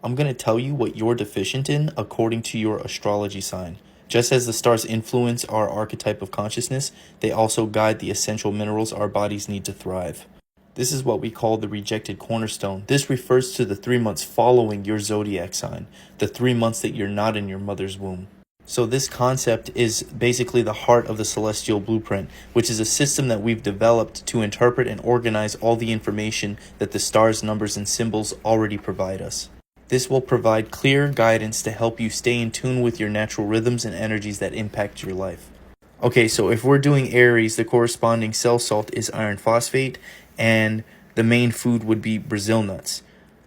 I'm going to tell you what you're deficient in according to your astrology sign. Just as the stars influence our archetype of consciousness, they also guide the essential minerals our bodies need to thrive. This is what we call the rejected cornerstone. This refers to the 3 months following your zodiac sign, the 3 months that you're not in your mother's womb. So this concept is basically the heart of the celestial blueprint, which is a system that we've developed to interpret and organize all the information that the stars, numbers, and symbols already provide us. This will provide clear guidance to help you stay in tune with your natural rhythms and energies that impact your life. Okay, so if we're doing Aries, the corresponding cell salt is iron phosphate, and the main food would be Brazil nuts.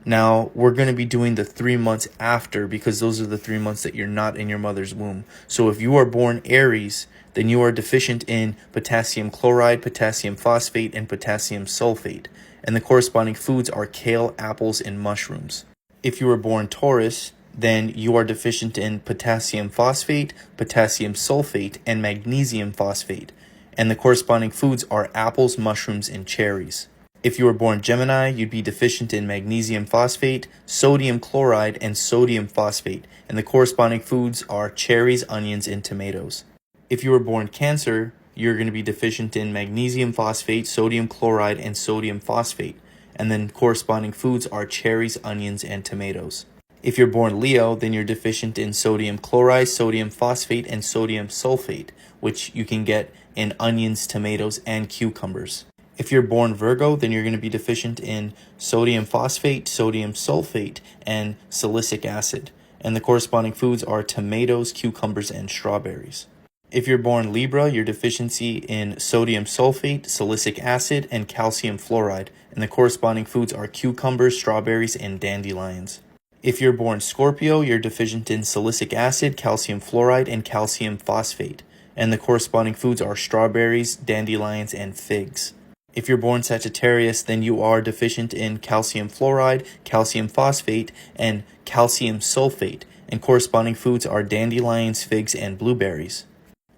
Now, we're going to be doing the 3 months after because those are the 3 months that you're not in your mother's womb. So if you are born Aries, then you are deficient in potassium chloride, potassium phosphate, and potassium sulfate. And the corresponding foods are kale, apples, and mushrooms. If you were born Taurus, then you are deficient in potassium phosphate, potassium sulfate, and magnesium phosphate. And the corresponding foods are apples, mushrooms, and cherries. If you were born Gemini, you'd be deficient in magnesium phosphate, sodium chloride, and sodium phosphate. And the corresponding foods are cherries, onions, and tomatoes. If you were born Cancer, you're going to be deficient in magnesium phosphate, sodium chloride, and sodium phosphate. And then corresponding foods are cherries, onions, and tomatoes. If you're born Leo, then you're deficient in sodium chloride, sodium phosphate, and sodium sulfate, which you can get in onions, tomatoes, and cucumbers. If you're born Virgo, then you're going to be deficient in sodium phosphate, sodium sulfate, and silicic acid. And the corresponding foods are tomatoes, cucumbers, and strawberries. If you're born Libra, your deficiency in sodium sulfate, silicic acid, and calcium fluoride. And the corresponding foods are cucumbers, strawberries, and dandelions. If you're born Scorpio, you're deficient in silicic acid, calcium fluoride, and calcium phosphate. And the corresponding foods are strawberries, dandelions, and figs. If you're born Sagittarius, then you are deficient in calcium fluoride, calcium phosphate, and calcium sulfate. And corresponding foods are dandelions, figs, and blueberries.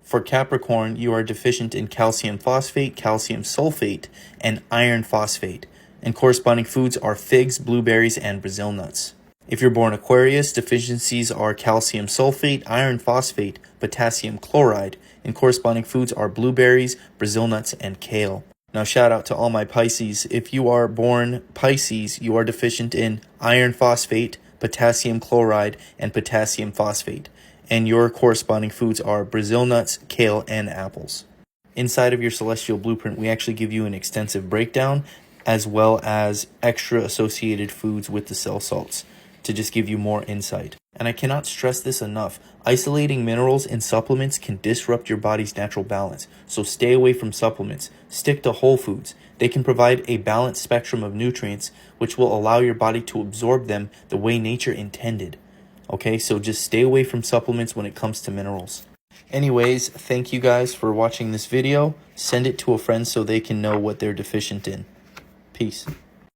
For Capricorn, you are deficient in calcium phosphate, calcium sulfate, and iron phosphate. And corresponding foods are figs, blueberries, and Brazil nuts. If you're born Aquarius, deficiencies are calcium sulfate, iron phosphate, potassium chloride, and corresponding foods are blueberries, Brazil nuts, and kale. Now shout out to all my Pisces. If you are born Pisces, you are deficient in iron phosphate, potassium chloride, and potassium phosphate. And your corresponding foods are Brazil nuts, kale, and apples. Inside of your celestial blueprint, we actually give you an extensive breakdown as well as extra associated foods with the cell salts to just give you more insight. And I cannot stress this enough. Isolating minerals in supplements can disrupt your body's natural balance. So stay away from supplements. Stick to whole foods. They can provide a balanced spectrum of nutrients, which will allow your body to absorb them the way nature intended. Okay, so just stay away from supplements when it comes to minerals. Anyways, thank you guys for watching this video. Send it to a friend so they can know what they're deficient in. Peace.